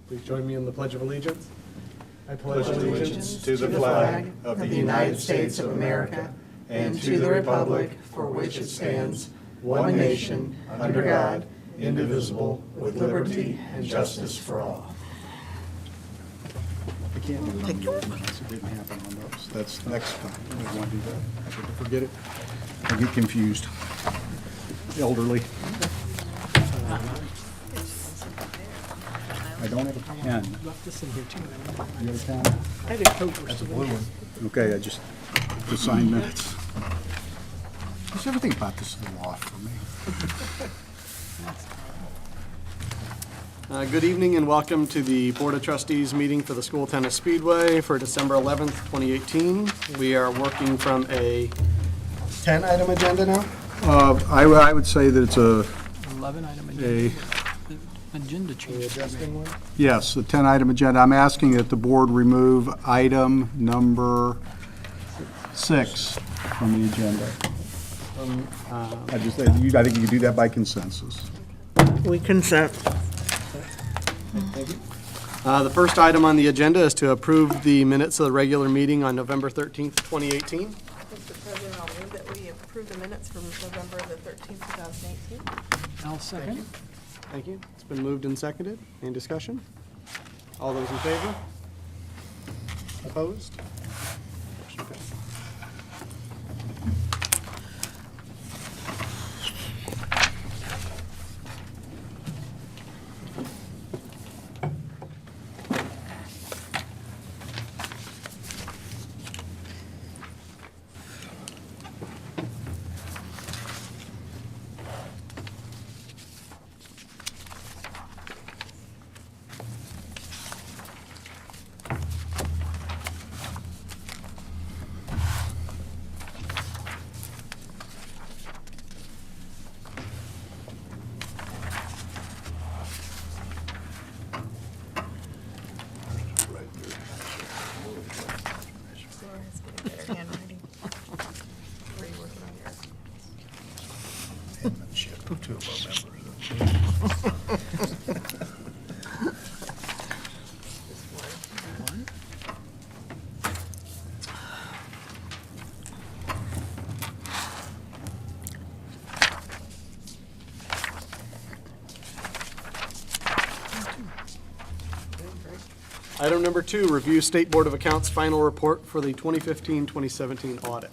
Please join me in the Pledge of Allegiance. I pledge allegiance to the flag of the United States of America and to the republic for which it stands, one nation, under God, indivisible, with liberty and justice for all. I can't do it on those ones. It didn't happen on those. That's next time. I don't want to do that. I get to forget it. I get confused. Elderly. I don't have a pen. Left this in here too. You have a pen? I had a coat. That's a blue one. Okay, I just signed minutes. Just everything about this is a law for me. Good evening and welcome to the Board of Trustees meeting for the School Tennis Speedway for December 11th, 2018. We are working from a 10-item agenda now. I would say that it's 11-item agenda change. Adjusting one. yes, a 10-item agenda. I'm asking that the board remove item number 6 from the agenda. I think you can do that by consensus. We consent. Thank you. The first item on the agenda is to approve the minutes of the regular meeting on November 13th, 2018. Mr. President, I'll move that we approve the minutes from November the 13th, 2018. I'll second. Thank you. It's been moved and seconded. Any discussion? All those in favor? Opposed? Motion passed. Laura's getting better handwriting. Where are you working on yours? Penmanship of 2 of our members. One. Item number 2, review State Board of Accounts final report for the 2015-2017 audit.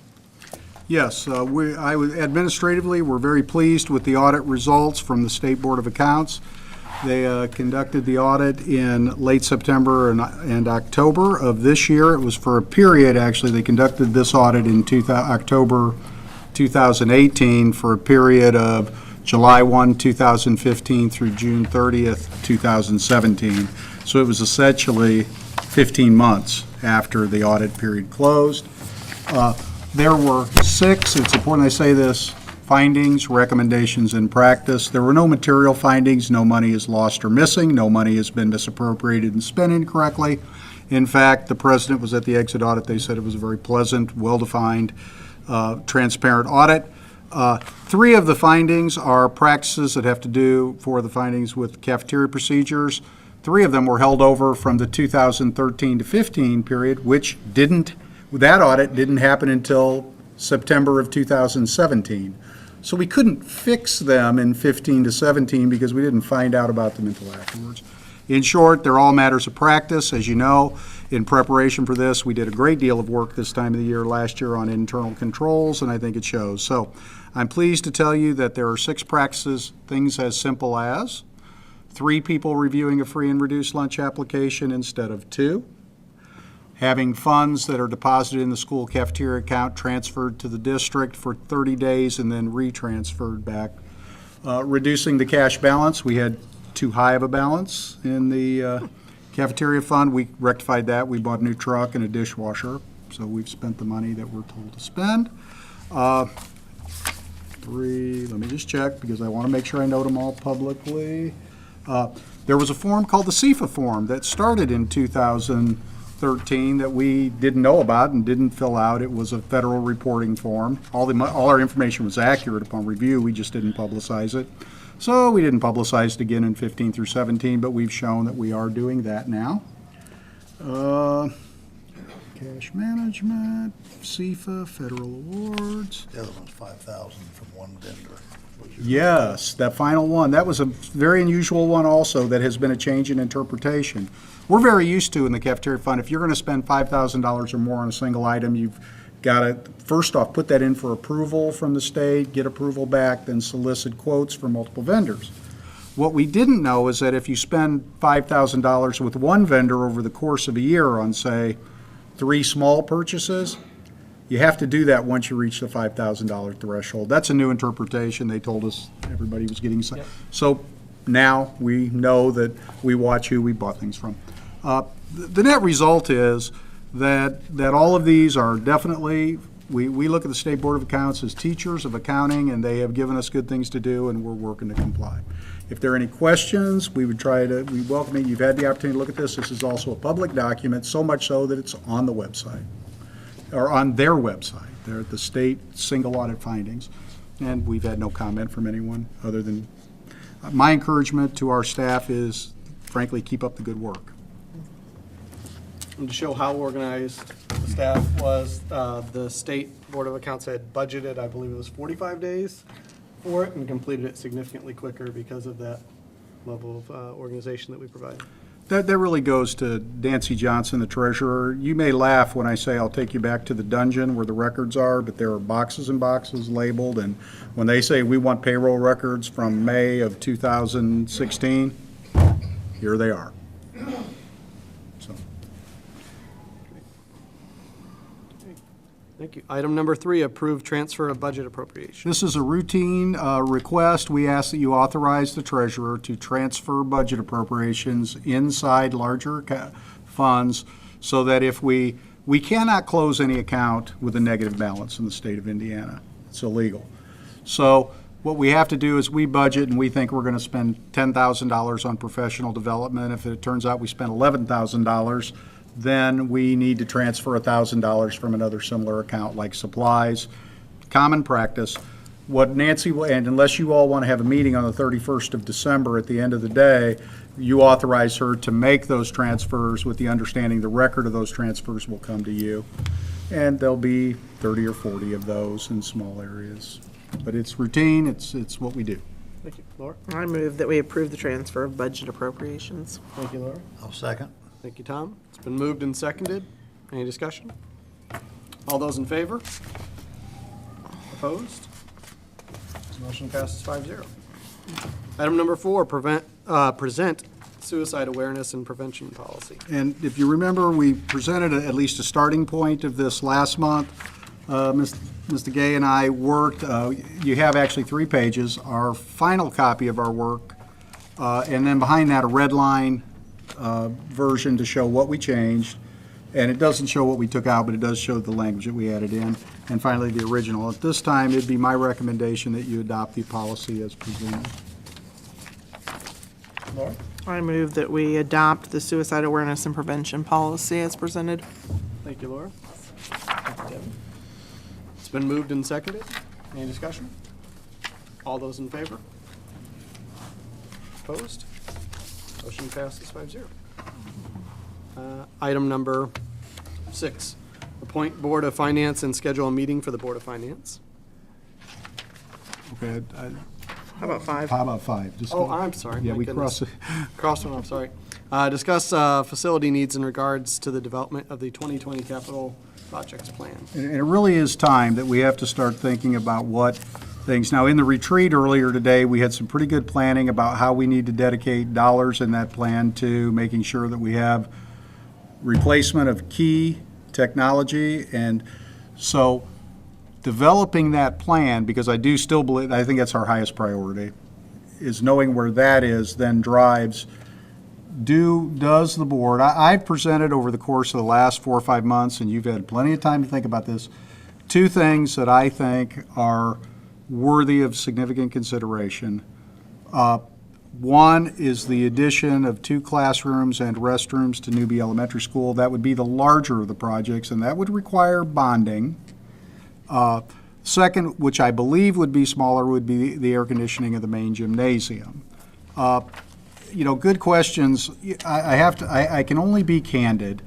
Yes, administratively, we're very pleased with the audit results from the State Board of Accounts. They conducted the audit in late September and October of this year. It was for a period, actually. They conducted this audit in October 2018 for a period of July 1, 2015 through June 30th, 2017. So it was essentially 15 months after the audit period closed. There were 6, it's important I say this, findings, recommendations, and practice. There were no material findings, no money is lost or missing, no money has been misappropriated and spent incorrectly. In fact, the president was at the exit audit. They said it was a very pleasant, well-defined, transparent audit. 3 of the findings are practices that have to do for the findings with cafeteria procedures. 3 of them were held over from the 2013 to 15 period, which that audit didn't happen until September of 2017. So we couldn't fix them in 15 to 17 because we didn't find out about them until afterwards. In short, they're all matters of practice. As you know, in preparation for this, we did a great deal of work this time of the year last year on internal controls, and I think it shows. So I'm pleased to tell you that there are 6 practices, things as simple as 3 people reviewing a free and reduced lunch application instead of 2. Having funds that are deposited in the school cafeteria account transferred to the district for 30 days and then retransferred back. Reducing the cash balance. We had too high of a balance in the cafeteria fund. We rectified that. We bought a new truck and a dishwasher. So we've spent the money that we're told to spend. 3, let me just check because I want to make sure I note them all publicly. There was a form called the CFA form that started in 2013 that we didn't know about and didn't fill out. It was a federal reporting form. All our information was accurate upon review. We just didn't publicize it. So we didn't publicize it again in 15 through 17, but we've shown that we are doing that now. Cash management, CFA, federal awards. The other one's 5,000 from one vendor. Yes, that final one. That was a very unusual one also that has been a change in interpretation. We're very used to in the cafeteria fund, if you're going to spend $5,000 or more on a single item, you've got to, first off, put that in for approval from the state, get approval back, then solicit quotes from multiple vendors. What we didn't know is that if you spend $5,000 with one vendor over the course of a year on, say, 3 small purchases, you have to do that once you reach the $5,000 threshold. That's a new interpretation. They told us everybody was getting some. Yep. So now we know that we watch who we bought things from. The net result is that all of these are definitely, we look at the State Board of Accounts as teachers of accounting, and they have given us good things to do, and we're working to comply. If there are any questions, we welcome it. You've had the opportunity to look at this. This is also a public document, so much so that it's on the website, or on their website. They're at the state single audit findings, and we've had no comment from anyone other than, my encouragement to our staff is, frankly, keep up the good work. And to show how organized the staff was, the State Board of Accounts had budgeted, I believe it was 45 days for it, and completed it significantly quicker because of that level of organization that we provide. That really goes to Nancy Johnson, the treasurer. You may laugh when I say I'll take you back to the dungeon where the records are, but there are boxes and boxes labeled, and when they say we want payroll records from May of 2016, here they are. So, Thank you. Item number 3, approve transfer of budget appropriation. this is a routine request. We ask that you authorize the treasurer to transfer budget appropriations inside larger funds so that if we cannot close any account with a negative balance in the state of Indiana. It's illegal. So what we have to do is we budget and we think we're going to spend $10,000 on professional development. If it turns out we spent $11,000, then we need to transfer $1,000 from another similar account like supplies. Common practice. What Nancy will, and unless you all want to have a meeting on the 31st of December at the end of the day, you authorize her to make those transfers with the understanding the record of those transfers will come to you. And there'll be 30 or 40 of those in small areas. But it's routine, it's what we do. Thank you. Laura? I move that we approve the transfer of budget appropriations. Thank you, Laura. I'll second. Thank you, Tom. It's been moved and seconded. Any discussion? All those in favor? Opposed? Motion passes 5-0. Item number 4, present suicide awareness and prevention policy. And if you remember, we presented at least a starting point of this last month. Mr. Gay and I worked, you have actually 3 pages, our final copy of our work, and then behind that a red line version to show what we changed. And it doesn't show what we took out, but it does show the language that we added in. And finally, the original. At this time, it'd be my recommendation that you adopt the policy as presented. Laura? I move that we adopt the suicide awareness and prevention policy as presented. Thank you, Laura. Thank you, Devin. It's been moved and seconded. Any discussion? All those in favor? Opposed? Motion passes 5-0. Item number 6, appoint Board of Finance and schedule a meeting for the Board of Finance. Okay, How about 5? how about 5? Just Oh, go- I'm sorry. Yeah, My we goodness. crossed. Cross one off, sorry. Discuss facility needs in regards to the development of the 2020 capital projects plan. And it really is time that we have to start thinking about what things. Now, in the retreat earlier today, we had some pretty good planning about how we need to dedicate dollars in that plan to making sure that we have replacement of key technology. And so developing that plan, because I do still believe, I think that's our highest priority, is knowing where that is then drives, does the board, I've presented over the course of the last 4 or 5 months, and you've had plenty of time to think about this, 2 things that I think are worthy of significant consideration. One is the addition of 2 classrooms and restrooms to Newby Elementary School. That would be the larger of the projects, and that would require bonding. Second, which I believe would be smaller, would be the air conditioning of the main gymnasium. Good questions. I can only be candid.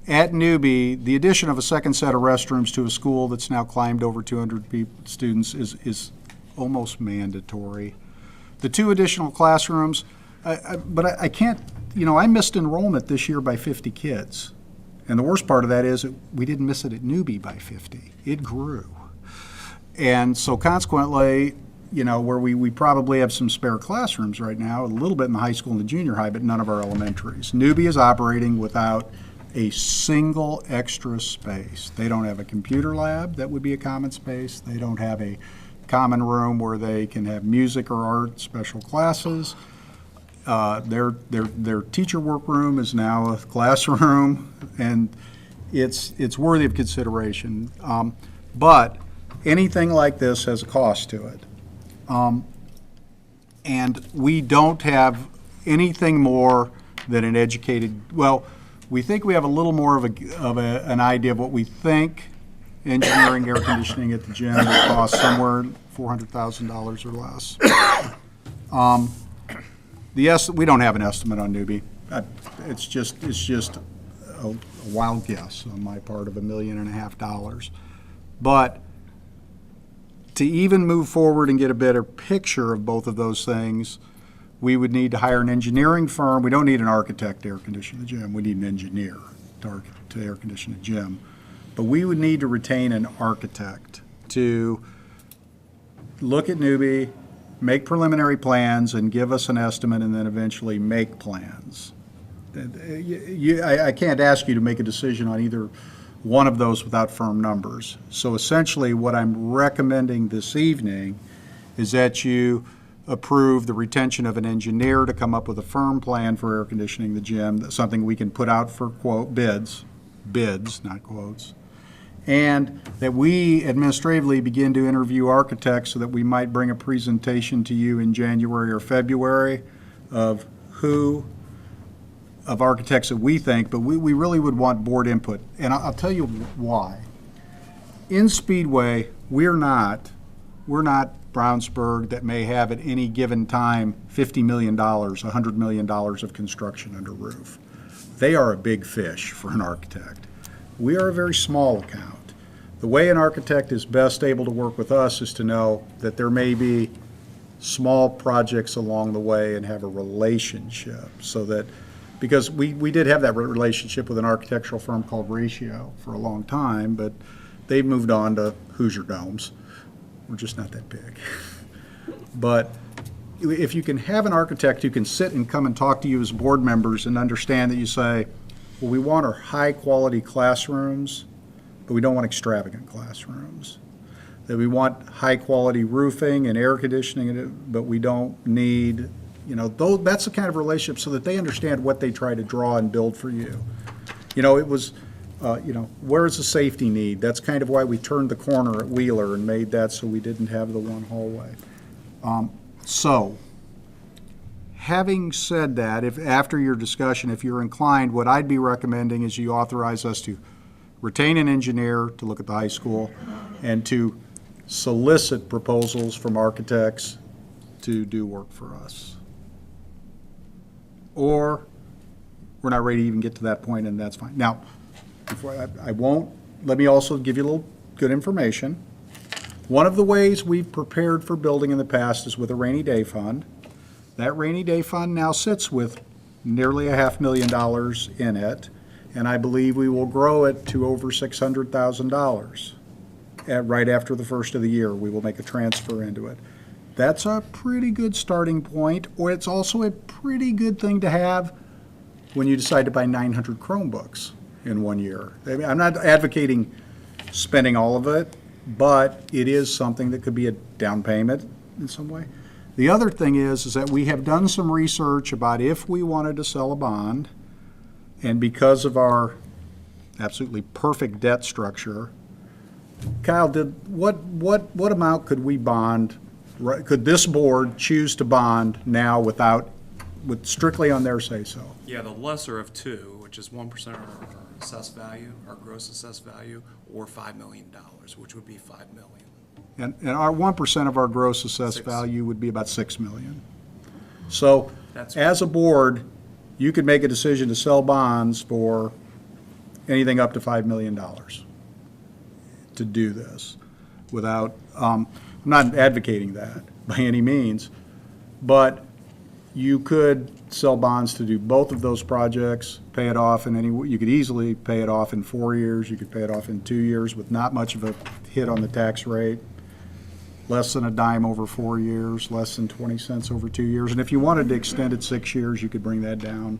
At Newbie, the addition of a second set of restrooms to a school that's now climbed over 200 students is almost mandatory. The 2 additional classrooms, but I can't, I missed enrollment this year by 50 kids. And the worst part of that is that we didn't miss it at Newbie by 50. It grew. And so consequently, where we probably have some spare classrooms right now, a little bit in the high school and the junior high, but none of our elementaries. Newbie is operating without a single extra space. They don't have a computer lab that would be a common space. They don't have a common room where they can have music or art special classes. Their teacher workroom is now a classroom, and it's worthy of consideration. But anything like this has a cost to it. And we don't have anything more than an educated, we think we have a little more of an idea of what we think engineering air conditioning at the gym will cost, somewhere $400,000 or less. We don't have an estimate on Newbie. It's just a wild guess on my part of $1.5 million. But to even move forward and get a better picture of both of those things, we would need to hire an engineering firm. We don't need an architect to air condition the gym. We need an engineer to air condition the gym. But we would need to retain an architect to look at Newbie, make preliminary plans, and give us an estimate, and then eventually make plans. I can't ask you to make a decision on either one of those without firm numbers. So essentially, what I'm recommending this evening is that you approve the retention of an engineer to come up with a firm plan for air conditioning the gym, something we can put out for quote bids, not quotes, and that we administratively begin to interview architects so that we might bring a presentation to you in January or February of architects that we think, but we really would want board input. And I'll tell you why. In Speedway, we're not Brownsburg that may have at any given time $50 million, $100 million of construction under roof. They are a big fish for an architect. We are a very small account. The way an architect is best able to work with us is to know that there may be small projects along the way and have a relationship so that, because we did have that relationship with an architectural firm called Ratio for a long time, but they've moved on to Hoosier Domes. We're just not that big. But if you can have an architect who can sit and come and talk to you as board members and understand that you say, well, we want our high-quality classrooms, but we don't want extravagant classrooms. That we want high-quality roofing and air conditioning, but we don't need, that's the kind of relationship so that they understand what they try to draw and build for you. It was, where's the safety need? That's kind of why we turned the corner at Wheeler and made that so we didn't have the one hallway. So, having said that, if after your discussion, if you're inclined, what I'd be recommending is you authorize us to retain an engineer to look at the high school and to solicit proposals from architects to do work for us. Or we're not ready to even get to that point, and that's fine. Now, before let me also give you a little good information. One of the ways we've prepared for building in the past is with a rainy day fund. That rainy day fund now sits with nearly $500,000 in it, and I believe we will grow it to over $600,000. Right after the first of the year, we will make a transfer into it. That's a pretty good starting point, or it's also a pretty good thing to have when you decide to buy 900 Chromebooks in 1 year. I mean, I'm not advocating spending all of it, but it is something that could be a down payment in some way. The other thing is that we have done some research about if we wanted to sell a bond, and because of our absolutely perfect debt structure, Kyle, what amount could we bond? Could this board choose to bond now with strictly on their say-so? Yeah, the lesser of two, which is 1% of our assessed value, our gross assessed value, or $5 million, which would be $5 million. And our 1% of our gross assessed 6. value would be about 6 million. So, That's- as a board, you could make a decision to sell bonds for anything up to $5 million to do this without, I'm not advocating that by any means, but you could sell bonds to do both of those projects, pay it off in any, you could easily pay it off in 4 years, you could pay it off in 2 years with not much of a hit on the tax rate, less than a dime over 4 years, less than 20 cents over 2 years. And if you wanted to extend it 6 years, you could bring that down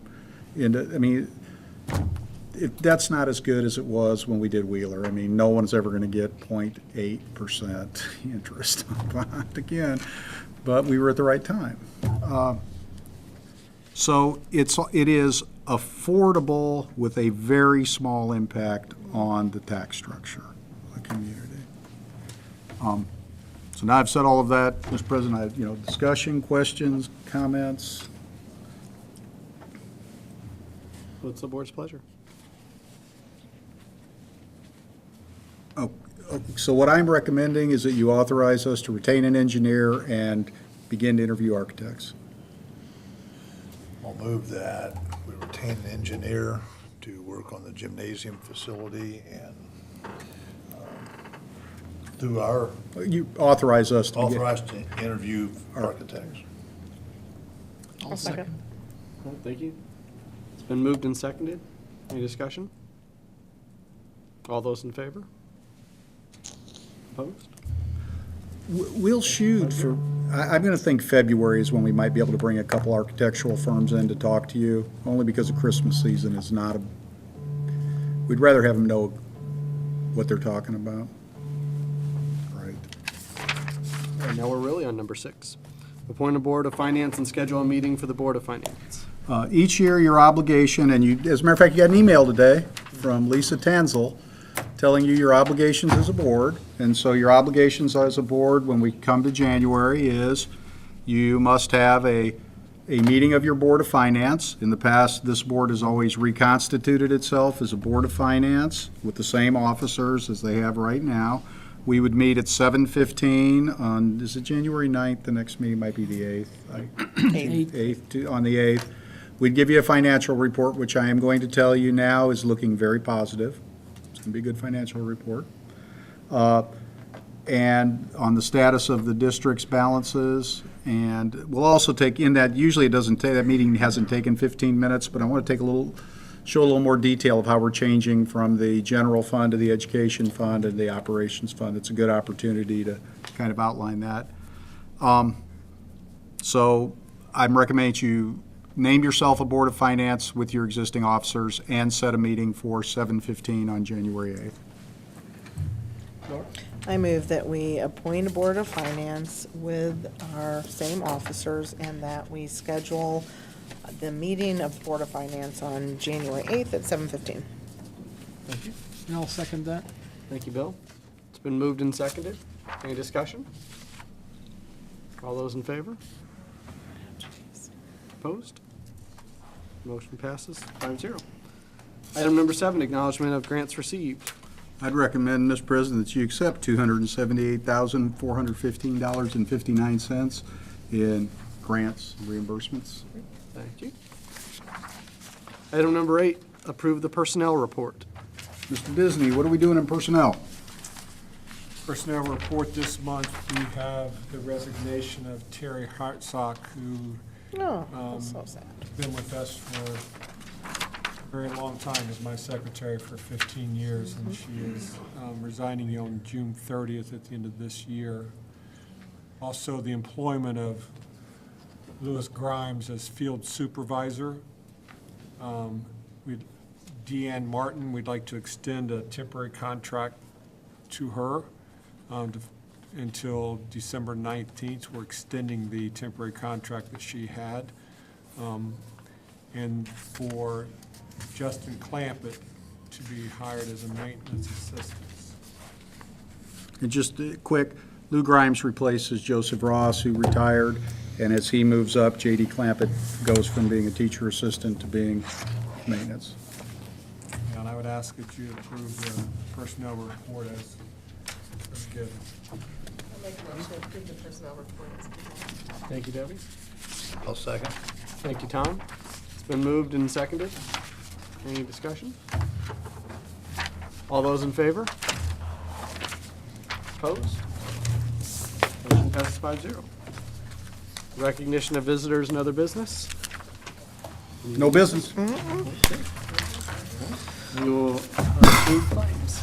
into, I mean, that's not as good as it was when we did Wheeler. I mean, no one's ever going to get 0.8% interest on a bond again, but we were at the right time. So it is affordable with a very small impact on the tax structure of the community. So now I've said all of that, Mr. President, discussion, questions, comments? What's the board's pleasure? So what I'm recommending is that you authorize us to retain an engineer and begin to interview architects. I'll move that we retain an engineer to work on the gymnasium facility and through our, You authorize us to get. authorized to interview architects. I'll second. Well, thank you. It's been moved and seconded. Any discussion? All those in favor? Opposed? We'll shoot for, I'm going to think February is when we might be able to bring a couple architectural firms in to talk to you, only because the Christmas season is not we'd rather have them know what they're talking about. Right. And now we're really on number 6. Appoint a Board of Finance and schedule a meeting for the Board of Finance. Each year, your obligation, and you, as a matter of fact, you got an email today from Lisa Tanzel telling you your obligations as a board. And so your obligations as a board, when we come to January, is you must have a meeting of your Board of Finance. In the past, this board has always reconstituted itself as a Board of Finance with the same officers as they have right now. We would meet at 7:15 on, is it January 9th? The next meeting might be the 8th. 8th, on the 8th. We'd give you a financial report, which I am going to tell you now is looking very positive. It's going to be a good financial report. And on the status of the district's balances. And we'll also take in that, usually it doesn't take, that meeting hasn't taken 15 minutes, but I want to take show a little more detail of how we're changing from the general fund to the education fund and the operations fund. It's a good opportunity to kind of outline that. So I'm recommending you name yourself a Board of Finance with your existing officers and set a meeting for 7:15 on January 8th. I move that we appoint a Board of Finance with our same officers and that we schedule the meeting of the Board of Finance on January 8th at 7:15. Thank you. And I'll second that. Thank you, Bill. It's been moved and seconded. Any discussion? All those in favor? Opposed? Motion passes 5-0. Item number 7, acknowledgement of grants received. I'd recommend, Mr. President, that you accept $278,415.59 in grants and reimbursements. Thank you. Item number 8, approve the personnel report. Mr. Disney, what are we doing in personnel? Personnel report this month, we have the resignation of Terry Hartsock, who Oh, that's so sad. has been with us for a very long time, as my secretary for 15 years, and she is resigning on June 30th at the end of this year. Also, the employment of Louis Grimes as field supervisor. Deanne Martin, we'd like to extend a temporary contract to her until December 19th. We're extending the temporary contract that she had. And for Justin Clampett to be hired as a maintenance assistant. And just quick, Lou Grimes replaces Joseph Ross, who retired, and as he moves up, J.D. Clampett goes from being a teacher assistant to being maintenance. And I would ask that you approve the personnel report as Very good. I'll make a motion to approve the personnel reports. Thank you, Debbie. I'll second. Thank you, Tom. It's been moved and seconded. Any discussion? All those in favor? Opposed? Motion passes 5-0. Recognition of visitors and other business. No business. We will approve claims.